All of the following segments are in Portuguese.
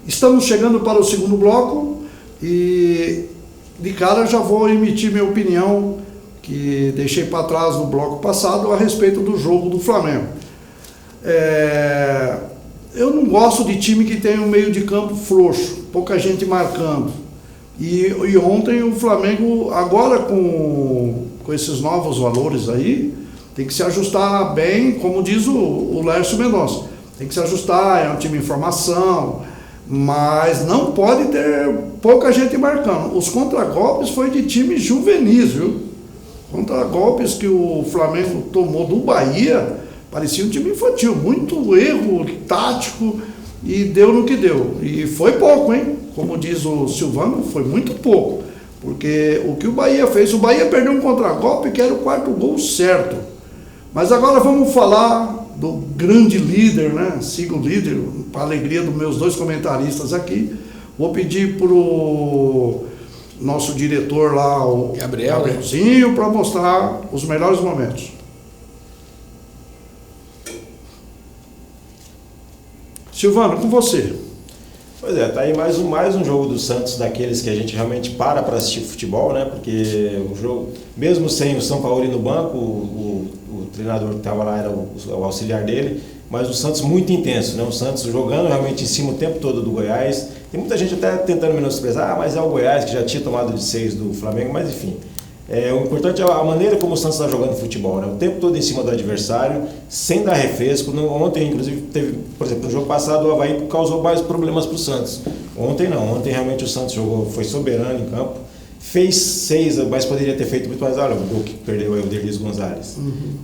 Estamos chegando para o segundo bloco e de cara já vou emitir minha opinião que deixei para trás no bloco passado a respeito do jogo do Flamengo. Eu não gosto de time que tem um meio de campo frouxo, pouca gente marcando. E ontem o Flamengo, agora com esses novos valores aí, tem que se ajustar bem, como diz o Lércio Mendonça. Tem que se ajustar, é um time em formação, mas não pode ter pouca gente marcando. Os contragolpes foi de time juvenis, viu? Contragolpes que o Flamengo tomou do Bahia, parecia um time infantil, muito erro tático e deu no que deu. E foi pouco, hein? Como diz o Silvano, foi muito pouco. Porque o que o Bahia fez, o Bahia perdeu um contragolpe que era o quarto gol certo. Mas agora vamos falar do grande líder, né? Siga o líder, para a alegria dos meus dois comentaristas aqui. Vou pedir para o nosso diretor lá, o Gabrielzinho, para mostrar os melhores momentos. Silvano, com você. Pois é, tá aí mais um jogo do Santos, daqueles que a gente realmente para assistir futebol, né? Porque o jogo, mesmo sem o Sampaoli no banco, o treinador que estava lá era o auxiliar dele, mas o Santos muito intenso, né? O Santos jogando realmente em cima o tempo todo do Goiás. Tem muita gente até tentando menosprezar, mas é o Goiás que já tinha tomado de 6 do Flamengo, mas enfim. O importante é a maneira como o Santos está jogando futebol, né? O tempo todo em cima do adversário, sem dar refresco. Ontem, inclusive, teve, por exemplo, no jogo passado o Avaí causou mais problemas para o Santos. Ontem não, ontem realmente o Santos jogou, foi soberano em campo, fez 6, mas poderia ter feito muito mais. Olha, o gol que perdeu é o Derlis Gonzalez.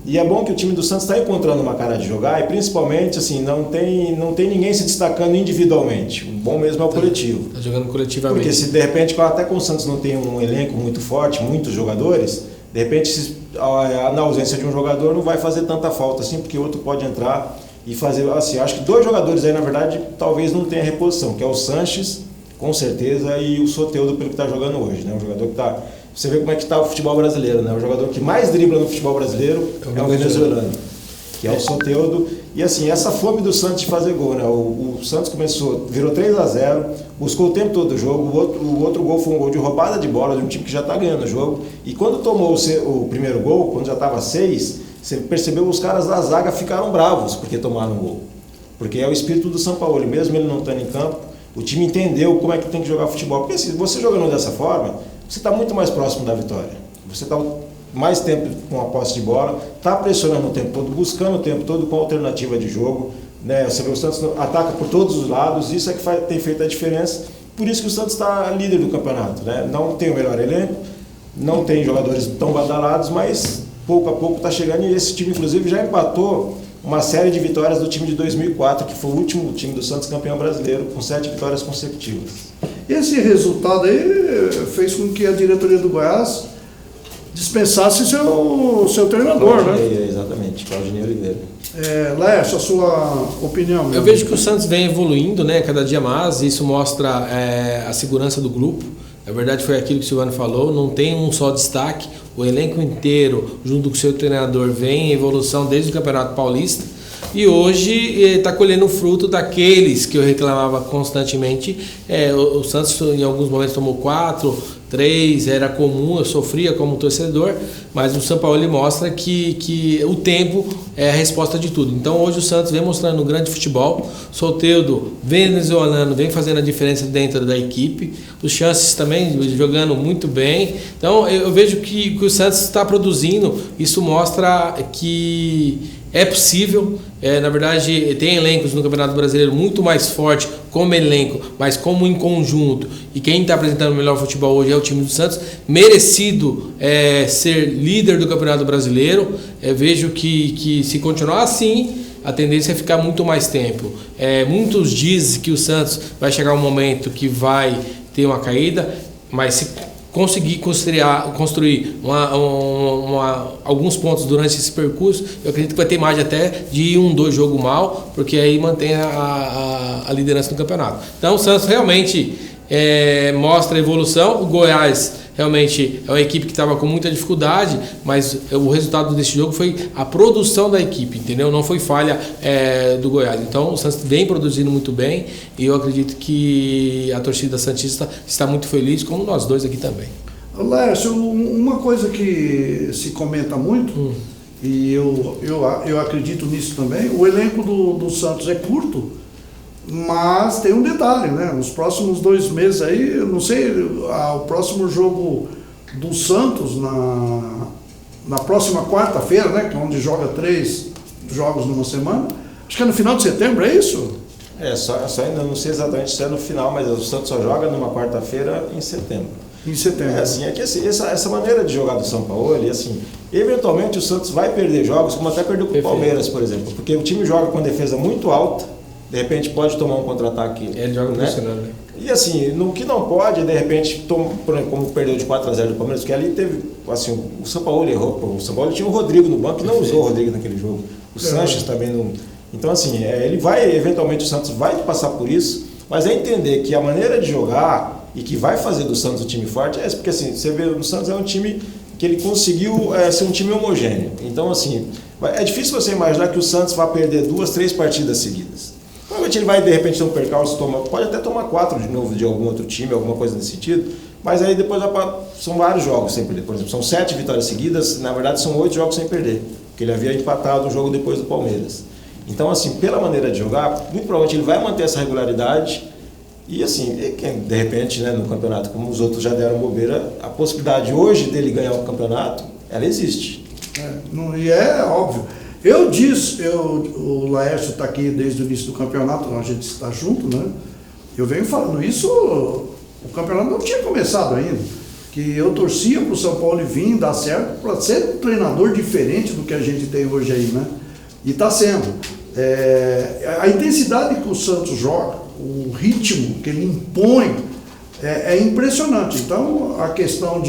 E é bom que o time do Santos está encontrando uma cara de jogar e principalmente assim, não tem ninguém se destacando individualmente. O bom mesmo é o coletivo. Está jogando coletivamente. Porque se de repente, até com o Santos não tem um elenco muito forte, muitos jogadores, de repente na ausência de um jogador não vai fazer tanta falta assim, porque outro pode entrar e fazer assim. Acho que 2 jogadores aí na verdade talvez não tenha reposição, que é o Sanches, com certeza, e o Soteldo pelo que está jogando hoje, né? Um jogador que está... Você vê como é que está o futebol brasileiro, né? O jogador que mais dribla no futebol brasileiro é o venezuelano, que é o Soteldo. E assim, essa fome do Santos de fazer gol, né? O Santos virou 3-0, buscou o tempo todo do jogo, o outro gol foi um gol de roubada de bola de um time que já está ganhando o jogo. E quando tomou o primeiro gol, quando já estava 6, você percebeu que os caras da zaga ficaram bravos porque tomaram o gol. Porque é o espírito do Sampaoli, mesmo ele não estando em campo, o time entendeu como é que tem que jogar futebol. Porque se você jogando dessa forma, você está muito mais próximo da vitória. Você está mais tempo com a posse de bola, está pressionando o tempo todo, buscando o tempo todo com alternativa de jogo. Né? Você vê o Santos ataca por todos os lados, isso é que tem feito a diferença. Por isso que o Santos está líder do campeonato. Né? Não tem o melhor elenco, não tem jogadores tão badalados, mas pouco a pouco está chegando. E esse time, inclusive, já empatou uma série de vitórias do time de 2004, que foi o último time do Santos campeão brasileiro, com 7 vitórias consecutivas. Esse resultado aí fez com que a diretoria do Goiás dispensasse seu treinador, né? Exatamente, Claudinei Oliveira. Lércio, a sua opinião? Eu vejo que o Santos vem evoluindo, né, cada dia mais, e isso mostra a segurança do grupo. Na verdade foi aquilo que o Silvano falou, não tem um só destaque, o elenco inteiro, junto com o seu treinador, vem em evolução desde o Campeonato Paulista e hoje está colhendo o fruto daqueles que eu reclamava constantemente. O Santos em alguns momentos tomou 4, 3, era comum, eu sofria como torcedor, mas o Sampaoli mostra que o tempo é a resposta de tudo. Então hoje o Santos vem mostrando um grande futebol, Soteldo venezuelano vem fazendo a diferença dentro da equipe, os chances também jogando muito bem. Então eu vejo que o Santos está produzindo, isso mostra que é possível. Na verdade tem elencos no Campeonato Brasileiro muito mais forte como elenco, mas como em conjunto, e quem está apresentando o melhor futebol hoje é o time do Santos, merecido ser líder do Campeonato Brasileiro. Vejo que se continuar assim, a tendência é ficar muito mais tempo. Muitos dizem que o Santos vai chegar um momento que vai ter uma caída, mas se conseguir construir alguns pontos durante esse percurso, eu acredito que vai ter mais até de 2 jogos mal, porque aí mantém a liderança do campeonato. Então o Santos realmente mostra a evolução, o Goiás realmente é uma equipe que estava com muita dificuldade, mas o resultado desse jogo foi a produção da equipe, entendeu? Não foi falha do Goiás. Então o Santos vem produzindo muito bem e eu acredito que a torcida santista está muito feliz, como nós dois aqui também. Lércio, uma coisa que se comenta muito, e eu acredito nisso também, o elenco do Santos é curto, mas tem um detalhe, né? Nos próximos 2 meses aí, eu não sei, o próximo jogo do Santos, na próxima quarta-feira, né? Que é onde joga 3 jogos numa semana, acho que é no final de setembro, é isso? Só ainda não sei exatamente se é no final, mas o Santos só joga numa quarta-feira em setembro. Em setembro. Essa maneira de jogar do São Paulo, eventualmente o Santos vai perder jogos, como até perdeu para o Palmeiras, por exemplo, porque o time joga com defesa muito alta, de repente pode tomar um contra-ataque. Ele joga pressionando, né? E assim, no que não pode, de repente, como perdeu de 4-0 do Palmeiras, porque ali teve, assim, o São Paulo errou. O São Paulo tinha o Rodrigo no banco e não usou o Rodrigo naquele jogo. O Sanches também não. Então, assim, eventualmente o Santos vai passar por isso, mas é entender que a maneira de jogar e que vai fazer do Santos um time forte é essa, porque assim, você vê, o Santos é um time que ele conseguiu ser um time homogêneo. Então, assim, é difícil você imaginar que o Santos vai perder 2, 3 partidas seguidas. Provavelmente ele vai, de repente, ter um percalço, pode até tomar 4 de novo de algum outro time, alguma coisa nesse sentido, mas aí depois são vários jogos sem perder. Por exemplo, são 7 vitórias seguidas, na verdade são 8 jogos sem perder, porque ele havia empatado um jogo depois do Palmeiras. Então, assim, pela maneira de jogar, muito provavelmente ele vai manter essa regularidade e, assim, de repente, né, no campeonato, como os outros já deram bobeira, a possibilidade hoje dele ganhar o campeonato, ela existe. E é óbvio. Eu disse, o Laércio está aqui desde o início do campeonato, a gente está junto, né? Eu venho falando isso, o campeonato não tinha começado ainda, que eu torcia para o São Paulo vir, dar certo, para ser um treinador diferente do que a gente tem hoje aí, né? E está sendo. A intensidade que o Santos joga, o ritmo que ele impõe, é impressionante. Então, a questão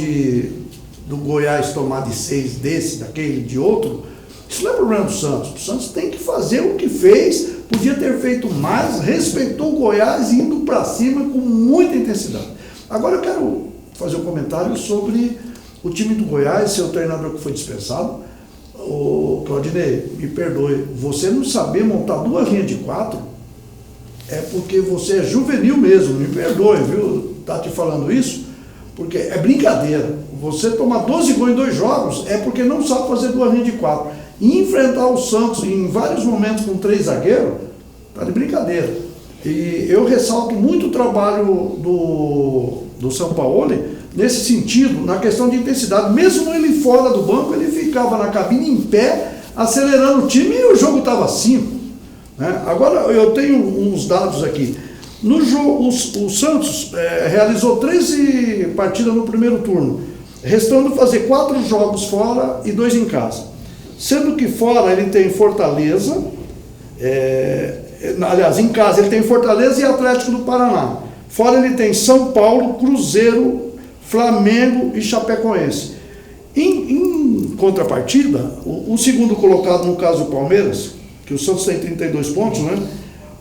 do Goiás tomar de 6 desse, daquele, de outro, isso não é problema do Santos. O Santos tem que fazer o que fez, podia ter feito mais, respeitou o Goiás indo para cima com muita intensidade. Agora eu quero fazer um comentário sobre o time do Goiás, seu treinador que foi dispensado. Ô, Claudinei, me perdoe, você não saber montar 2 linhas de 4 é porque você é juvenil mesmo, me perdoe, viu? Tá te falando isso, porque é brincadeira. Você tomar 12 gols em 2 jogos é porque não sabe fazer 2 linhas de 4. E enfrentar o Santos em vários momentos com 3 zagueiros, tá de brincadeira. E eu ressalto muito o trabalho do São Paulo nesse sentido, na questão de intensidade. Mesmo ele fora do banco, ele ficava na cabine em pé, acelerando o time e o jogo estava 5. Né? Agora, eu tenho uns dados aqui. No jogo, o Santos realizou 13 partidas no primeiro turno, restando fazer 4 jogos fora e 2 em casa. Sendo que fora ele tem Fortaleza, aliás, em casa ele tem Fortaleza e Atlético do Paraná. Fora ele tem São Paulo, Cruzeiro, Flamengo e Chapecoense. Em contrapartida, o segundo colocado, no caso o Palmeiras, que o Santos tem 32 pontos, né?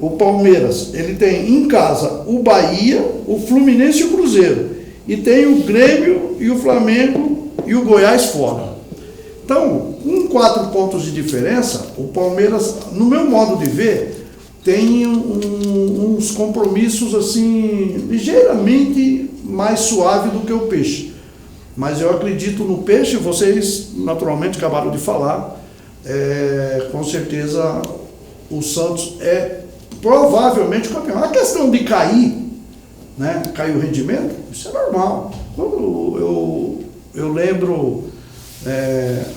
O Palmeiras, ele tem em casa o Bahia, o Fluminense e o Cruzeiro. E tem o Grêmio e o Flamengo e o Goiás fora. Então, com 4 pontos de diferença, o Palmeiras, no meu modo de ver, tem uns compromissos assim, ligeiramente mais suave do que o Peixe. Mas eu acredito no Peixe, vocês naturalmente acabaram de falar, com certeza o Santos é provavelmente campeão. A questão de cair, né, cair o rendimento, isso é normal. Quando eu lembro,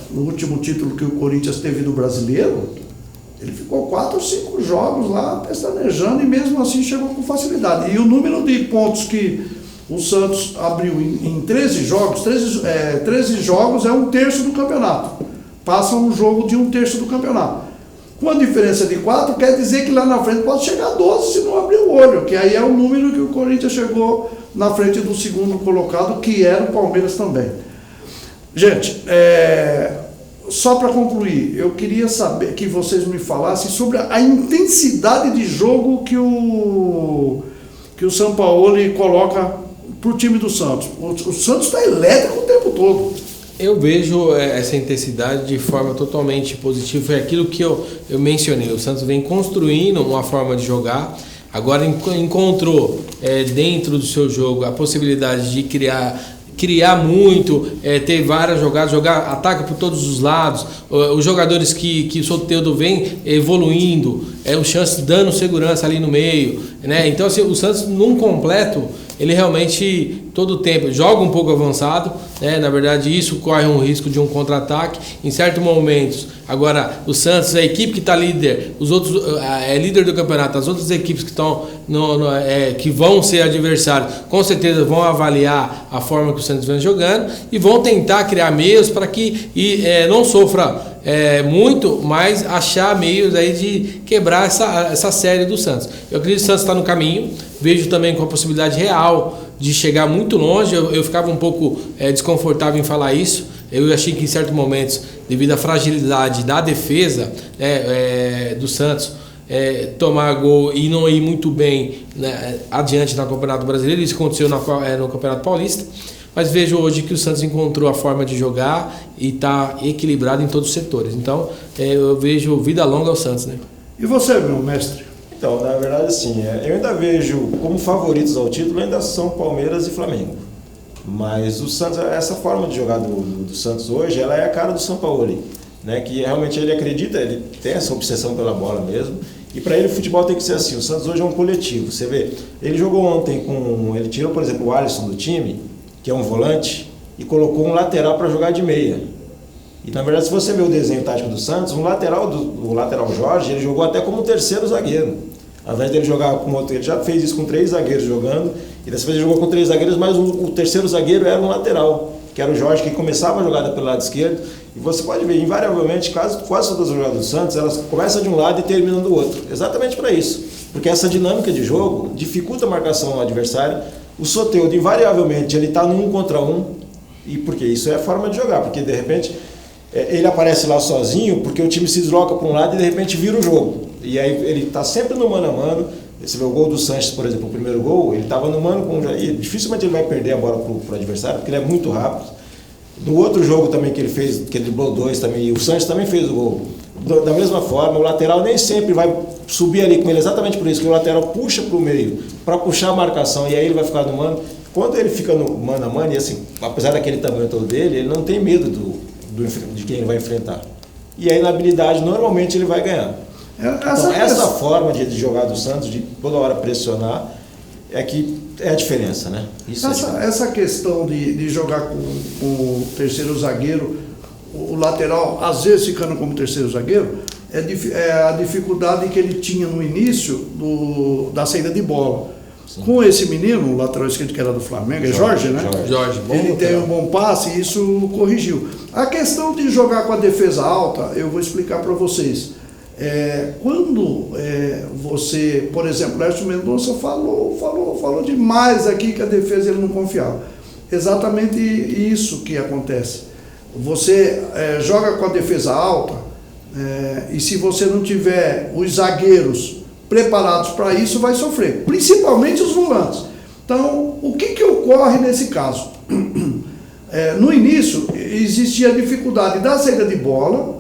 no último título que o Corinthians teve do Brasileiro, ele ficou 4 ou 5 jogos lá pestanejando e mesmo assim chegou com facilidade. E o número de pontos que o Santos abriu em 13 jogos, 13 jogos é 1/3 do campeonato. Passa um jogo de 1/3 do campeonato. Com a diferença de 4, quer dizer que lá na frente pode chegar a 12 se não abrir o olho, que aí é o número que o Corinthians chegou na frente do segundo colocado, que era o Palmeiras também. Gente, só para concluir, eu queria saber que vocês me falassem sobre a intensidade de jogo que o Sampaoli coloca para o time do Santos? O Santos está elétrico o tempo todo. Eu vejo essa intensidade de forma totalmente positiva. Foi aquilo que eu mencionei. O Santos vem construindo uma forma de jogar. Agora encontrou dentro do seu jogo a possibilidade de criar muito, ter várias jogadas, jogar ataque por todos os lados, os jogadores que o Soteldo vem evoluindo, o Chance dando segurança ali no meio, né? Então assim, o Santos num completo, ele realmente todo o tempo joga um pouco avançado, né? Na verdade isso corre um risco de um contra-ataque em certos momentos. Agora o Santos, a equipe que está líder, os outros líder do campeonato, as outras equipes que estão que vão ser adversários, com certeza vão avaliar a forma que o Santos vem jogando e vão tentar criar meios para que não sofra muito, mas achar meios aí de quebrar essa série do Santos. Eu acredito que o Santos está no caminho, vejo também com a possibilidade real de chegar muito longe. Eu ficava um pouco desconfortável em falar isso. Eu achei que em certos momentos, devido à fragilidade da defesa do Santos, tomar gol e não ir muito bem, né, adiante no Campeonato Brasileiro. Isso aconteceu no Campeonato Paulista. Mas vejo hoje que o Santos encontrou a forma de jogar e está equilibrado em todos os setores. Então, eu vejo vida longa ao Santos, né? E você, meu mestre? Então, na verdade, assim, eu ainda vejo como favoritos ao título ainda são Palmeiras e Flamengo. Mas o Santos, essa forma de jogar do Santos hoje, ela é a cara do Sampaoli, né? Que realmente ele acredita, ele tem essa obsessão pela bola mesmo. E para ele o futebol tem que ser assim. O Santos hoje é um coletivo. Você vê, ele jogou ontem ele tirou, por exemplo, o Alisson do time, que é um volante, e colocou um lateral para jogar de meia. E na verdade, se você ver o desenho tático do Santos, o lateral Jorge, ele jogou até como terceiro zagueiro. Ao invés dele jogar com outro, ele já fez isso com 3 zagueiros jogando, e dessa vez ele jogou com 3 zagueiros, mas o terceiro zagueiro era um lateral, que era o Jorge, que começava a jogada pelo lado esquerdo. E você pode ver, invariavelmente, quase todas as jogadas do Santos, elas começam de um lado e terminam do outro. Exatamente para isso. Porque essa dinâmica de jogo dificulta a marcação ao adversário. O Soteldo, invariavelmente, ele está no 1 contra 1, e porque isso é a forma de jogar, porque de repente ele aparece lá sozinho, porque o time se desloca para um lado e de repente vira o jogo. E aí ele está sempre no mano a mano. Você vê o gol do Sanches, por exemplo, o primeiro gol, ele estava no mano com o Jair. Dificilmente ele vai perder a bola para o adversário, porque ele é muito rápido. No outro jogo também que ele fez, que ele driblou 2 também, e o Sanches também fez o gol. Da mesma forma, o lateral nem sempre vai subir ali com ele, exatamente por isso, que o lateral puxa para o meio, para puxar a marcação, e aí ele vai ficar no mano. Quando ele fica no mano a mano, e assim, apesar daquele tamanho todo dele, ele não tem medo de quem ele vai enfrentar. E aí na habilidade, normalmente ele vai ganhar. Então, essa forma de jogar do Santos, de toda hora pressionar, é que é a diferença, né? Essa questão de jogar com o terceiro zagueiro, o lateral, às vezes ficando como terceiro zagueiro, é a dificuldade que ele tinha no início da saída de bola. Sim. Com esse menino, o lateral esquerdo que era do Flamengo, Jorge, né? Jorge, bom ele tem um bom passe e isso corrigiu. A questão de jogar com a defesa alta, eu vou explicar para vocês. Quando você, por exemplo, o Lércio Mendonça falou demais aqui que a defesa ele não confiava. Exatamente isso que acontece. Você joga com a defesa alta e se você não tiver os zagueiros preparados para isso, vai sofrer, principalmente os volantes. Então, o que ocorre nesse caso? No início, existia a dificuldade da saída de bola.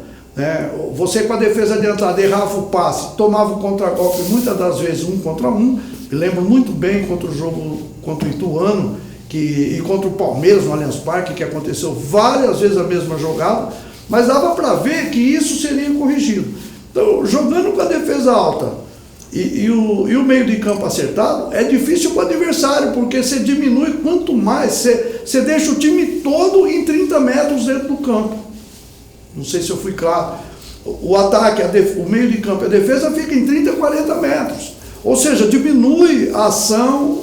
Você com a defesa adiantada errava o passe, tomava o contragolpe muitas das vezes 1 contra 1. Me lembro muito bem contra o jogo contra o Ituano e contra o Palmeiras no Allianz Parque, que aconteceu várias vezes a mesma jogada, mas dava para ver que isso seria corrigido. Então, jogando com a defesa alta e o meio de campo acertado, é difícil para o adversário, porque você diminui quanto mais, você deixa o time todo em 30 metros dentro do campo. Não sei se eu fui claro. O ataque, o meio de campo e a defesa fica em 30, 40 metros. Ou seja, diminui a ação,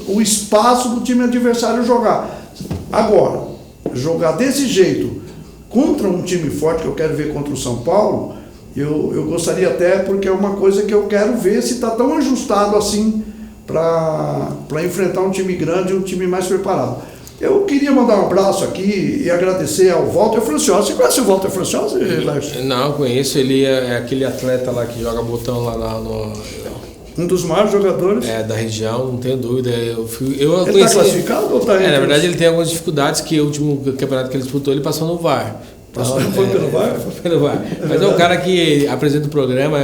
o espaço do time adversário jogar. Agora, jogar desse jeito contra um time forte, que eu quero ver contra o São Paulo, eu gostaria até, porque é uma coisa que eu quero ver se está tão ajustado assim para enfrentar um time grande e um time mais preparado. Eu queria mandar um abraço aqui e agradecer ao Walter Franciosa. Você conhece o Walter Franciosa, Lércio? Não, conheço. Ele é aquele atleta lá que joga botão lá no Um dos maiores jogadores. Da região, não tenho dúvida. Eu ele está classificado ou está aí? Na verdade, ele tem algumas dificuldades, que o último campeonato que ele disputou, ele passou no VAR. Então, foi pelo VAR? Foi pelo VAR. Mas é um cara que apresenta o programa.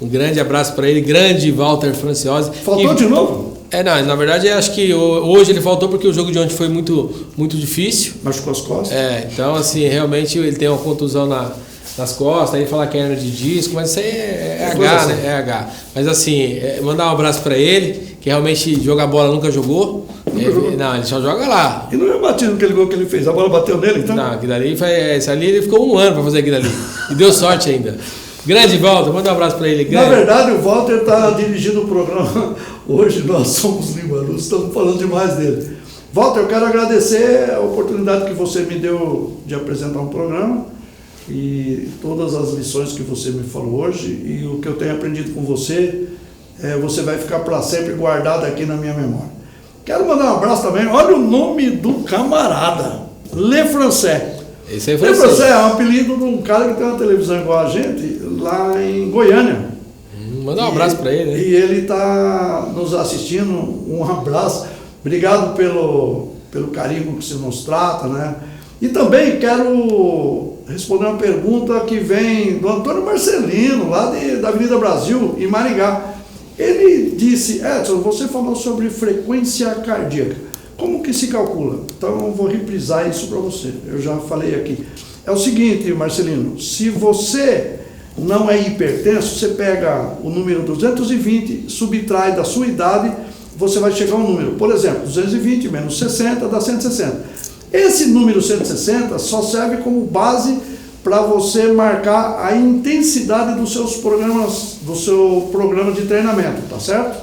Um grande abraço para ele, grande Walter Franciosi. Faltou de novo? Não, na verdade, acho que hoje ele faltou porque o jogo de ontem foi muito, muito difícil. Machucou as costas? Então, assim, realmente ele tem uma contusão nas costas, aí fala que é hernia de disco, mas isso aí é H, assim. Né? É H. Mas assim, mandar um abraço para ele, que realmente jogar bola nunca jogou. Não, ele só joga lá. E não é batido aquele gol que ele fez, a bola bateu nele, então? Não, aquilo ali esse ali ele ficou 1 ano para fazer aquilo ali. E deu sorte ainda. Grande Walter, manda um abraço para ele. Na verdade, o Walter está dirigindo o programa. Hoje nós somos Limanus, estamos falando demais dele. Walter, eu quero agradecer a oportunidade que você me deu de apresentar um programa e todas as lições que você me falou hoje e o que eu tenho aprendido com você, você vai ficar para sempre guardado aqui na minha memória. Quero mandar um abraço também, olha o nome do camarada, Le Français. Esse aí Le Français é um apelido de um cara que tem uma televisão igual a gente, lá em Goiânia. Manda um abraço para ele. Né? E ele está nos assistindo, um abraço, obrigado pelo carinho que você nos trata, né? E também quero responder uma pergunta que vem do Antônio Marcelino, lá da Avenida Brasil, em Maringá. Ele disse, Edson, você falou sobre frequência cardíaca. Como que se calcula? Então eu vou reprisar isso para você, eu já falei aqui. É o seguinte, Marcelino, se você não é hipertenso, você pega o número 220, subtrai da sua idade, você vai chegar a um número. Por exemplo, 220 menos 60 dá 160. Esse número 160 só serve como base para você marcar a intensidade dos seus programas, do seu programa de treinamento, tá certo?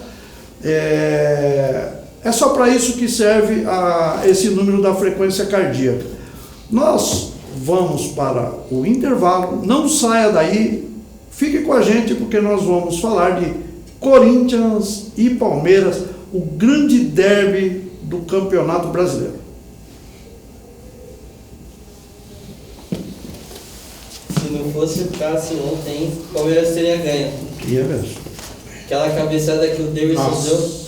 É só para isso que serve esse número da frequência cardíaca. Nós vamos para o intervalo, não saia daí, fique com a gente porque nós vamos falar de Corinthians e Palmeiras, o grande derby do Campeonato Brasileiro. Se não fosse o Cássio ontem, o Palmeiras teria ganho. Que é mesmo. Aquela cabeçada que o Davidson deu.